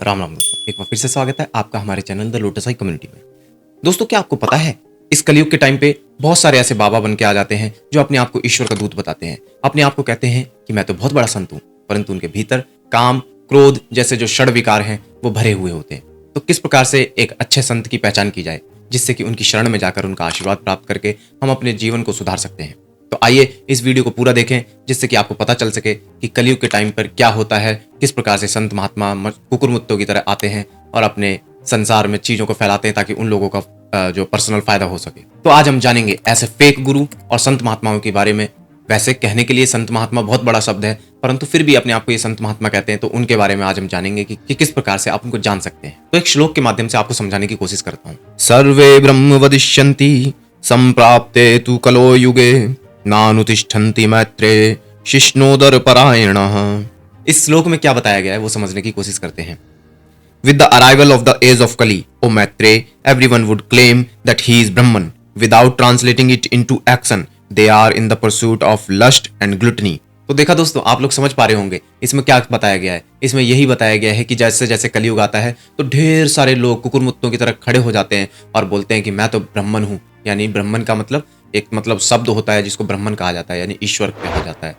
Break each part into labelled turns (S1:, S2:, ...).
S1: राम राम दोस्तों, एक बार फिर से स्वागत है आपका हमारे channel the lotus I community में। दोस्तों, क्या आपको पता है इस कलयुग के टाइम पे बहुत सारे ऐसे बाबा बन के आ जाते हैं जो अपने आप को ईश्वर का दूत बताते हैं, अपने आप को कहते हैं कि मैं तो बहुत बड़ा संत हूं, परंतु उनके भीतर काम, क्रोध जैसे जो षड विकार हैं वो भरे हुए होते हैं। तो किस प्रकार से एक अच्छे संत की पहचान की जाए जिससे कि उनकी शरण में जाकर उनका आशीर्वाद प्राप्त करके हम अपने जीवन को सुधार सकते हैं। तो आइए इस वीडियो को पूरा देखें जिससे कि आपको पता चल सके कि कलयुग के टाइम पर क्या होता है, किस प्रकार से संत महात्मा कुकुरमुत्तों की तरह आते हैं और अपने संसार में चीजों को फैलाते हैं ताकि उन लोगों का जो पर्सनल फायदा हो सके। तो आज हम जानेंगे ऐसे फेक गुरु और संत महात्माओं के बारे में। वैसे कहने के लिए संत महात्मा बहुत बड़ा शब्द है, परंतु फिर भी अपने आप को ये संत महात्मा कहते हैं, तो उनके बारे में आज हम जानेंगे कि किस प्रकार से आप उनको जान सकते हैं। तो एक श्लोक के माध्यम से आपको समझाने की कोशिश करता हूँ। सर्वे ब्रह्म वदिष्यन्ति संप्राप्ते तु कलो युगे नानुतिष्ठन्ति मैत्रे शिष्णोदर परायणः। इस श्लोक में क्या बताया गया है वो समझने की कोशिश करते हैं। With the arrival of the age of Kali, O Maitreya, everyone would claim that he is Brahman. Without translating it into action, they are in the pursuit of lust and gluttony. तो देखा दोस्तों, आप लोग समझ पा रहे होंगे इसमें क्या बताया गया है। इसमें यही बताया गया है कि जैसे जैसे कलयुग आता है तो ढेर सारे लोग कुकुरमुत्तों की तरह खड़े हो जाते हैं और बोलते हैं कि मैं तो ब्राह्मण हूँ। यानी ब्राह्मण का मतलब एक शब्द होता है जिसको ब्राह्मण कहा जाता है, यानी ईश्वर कहा जाता है।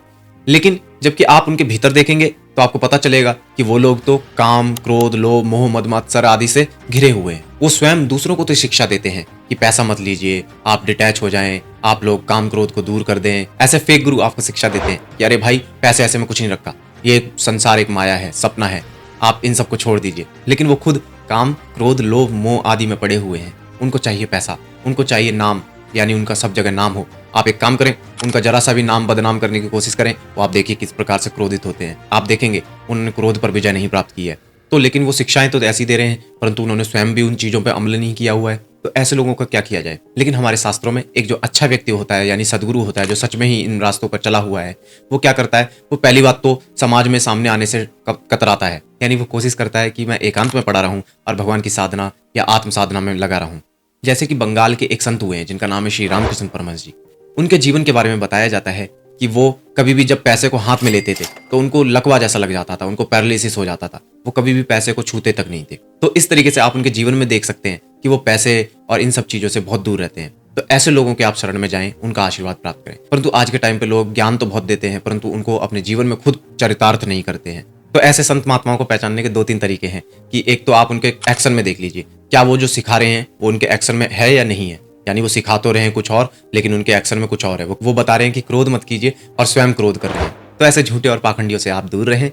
S1: लेकिन जबकि आप उनके भीतर देखेंगे तो आपको पता चलेगा कि वो लोग तो काम, क्रोध, लोभ, मोह, मद, मत्सर आदि से घिरे हुए हैं। वो स्वयं दूसरों को तो शिक्षा देते हैं कि पैसा मत लीजिए, आप डिटैच हो जाएं, आप लोग काम क्रोध को दूर कर दें। ऐसे फेक गुरु आपको शिक्षा देते हैं कि अरे भाई, पैसे ऐसे में कुछ नहीं रखा, ये संसार एक माया है, सपना है, आप इन सबको छोड़ दीजिए। लेकिन वो खुद काम, क्रोध, लोभ, मोह आदि में पड़े हुए हैं। उनको चाहिए पैसा, उनको चाहिए नाम, यानी उनका सब जगह नाम हो। आप एक काम करें, उनका जरा सा भी नाम बदनाम करने की कोशिश करें तो आप देखिए किस प्रकार से क्रोधित होते हैं। आप देखेंगे उन्होंने क्रोध पर विजय नहीं प्राप्त की है। तो लेकिन वो शिक्षाएं तो ऐसी दे रहे हैं, परंतु उन्होंने स्वयं भी उन चीजों पर अमल नहीं किया हुआ है। तो ऐसे लोगों का क्या किया जाए। लेकिन हमारे शास्त्रों में एक जो अच्छा व्यक्ति होता है, यानी सदगुरु होता है, जो सच में ही इन रास्तों पर चला हुआ है, वो क्या करता है, वो पहली बात तो समाज में सामने आने से कतराता है। यानी वो कोशिश करता है कि मैं एकांत में पड़ा रहूं और भगवान की साधना या आत्म साधना में लगा रहूं। जैसे कि बंगाल के एक संत हुए हैं जिनका नाम है श्री रामकृष्ण परमहंस जी। उनके जीवन के बारे में बताया जाता है कि वो कभी भी जब पैसे को हाथ में लेते थे तो उनको लकवा जैसा लग जाता था, उनको पैरालिसिस हो जाता था, वो कभी भी पैसे को छूते तक नहीं थे। तो इस तरीके से आप उनके जीवन में देख सकते हैं कि वो पैसे और इन सब चीजों से बहुत दूर रहते हैं। तो ऐसे लोगों के आप शरण में जाएं, उनका आशीर्वाद प्राप्त करें। परंतु आज के टाइम पे लोग ज्ञान तो बहुत देते हैं, परंतु उनको अपने जीवन में खुद चरितार्थ नहीं करते हैं। तो ऐसे संत महात्माओं को पहचानने के 2-3 तरीके हैं कि एक तो आप उनके एक्शन में देख लीजिए, क्या वो जो सिखा रहे हैं वो उनके एक्शन में है या नहीं है। यानी वो सिखा तो रहे हैं कुछ और, लेकिन उनके एक्शन में कुछ और है। वो बता रहे हैं कि क्रोध मत कीजिए और स्वयं क्रोध कर रहे हैं। तो ऐसे झूठे और पाखंडियों से आप दूर रहें।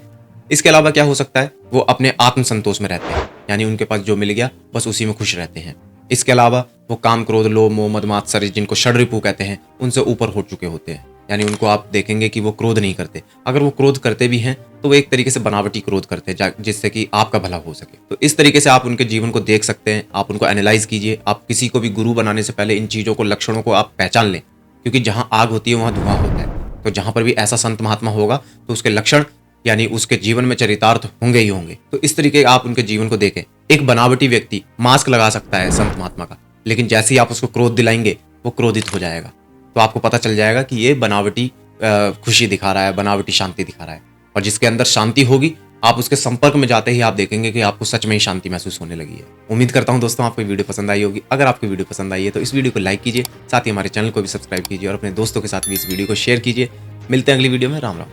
S1: इसके अलावा क्या हो सकता है, वो अपने आत्म संतोष में रहते हैं, यानी उनके पास जो मिल गया बस उसी में खुश रहते हैं। इसके अलावा वो काम, क्रोध, लोभ, मोह, मद, मात्सर, जिनको षड्रिपु कहते हैं, उनसे ऊपर हो चुके होते हैं। यानी उनको आप देखेंगे कि वो क्रोध नहीं करते। अगर वो क्रोध करते भी हैं तो वो एक तरीके से बनावटी क्रोध करते हैं जिससे कि आपका भला हो सके। तो इस तरीके से आप उनके जीवन को देख सकते हैं, आप उनको एनालाइज कीजिए। आप किसी को भी गुरु बनाने से पहले इन चीज़ों को, लक्षणों को आप पहचान लें, क्योंकि जहाँ आग होती है वहाँ धुआं होता है। तो जहाँ पर भी ऐसा संत महात्मा होगा तो उसके लक्षण यानी उसके जीवन में चरितार्थ होंगे ही होंगे। तो इस तरीके आप उनके जीवन को देखें। एक बनावटी व्यक्ति मास्क लगा सकता है संत महात्मा का, लेकिन जैसे ही आप उसको क्रोध दिलाएंगे वो क्रोधित हो जाएगा। तो आपको पता चल जाएगा कि ये बनावटी खुशी दिखा रहा है, बनावटी शांति दिखा रहा है। और जिसके अंदर शांति होगी, आप उसके संपर्क में जाते ही आप देखेंगे कि आपको सच में ही शांति महसूस होने लगी है। उम्मीद करता हूं दोस्तों आपको वीडियो पसंद आई होगी। अगर आपको वीडियो पसंद आई है तो इस वीडियो को लाइक कीजिए, साथ ही हमारे चैनल को भी सब्सक्राइब कीजिए और अपने दोस्तों के साथ भी इस वीडियो को शेयर कीजिए। मिलते हैं अगली वीडियो में। राम राम।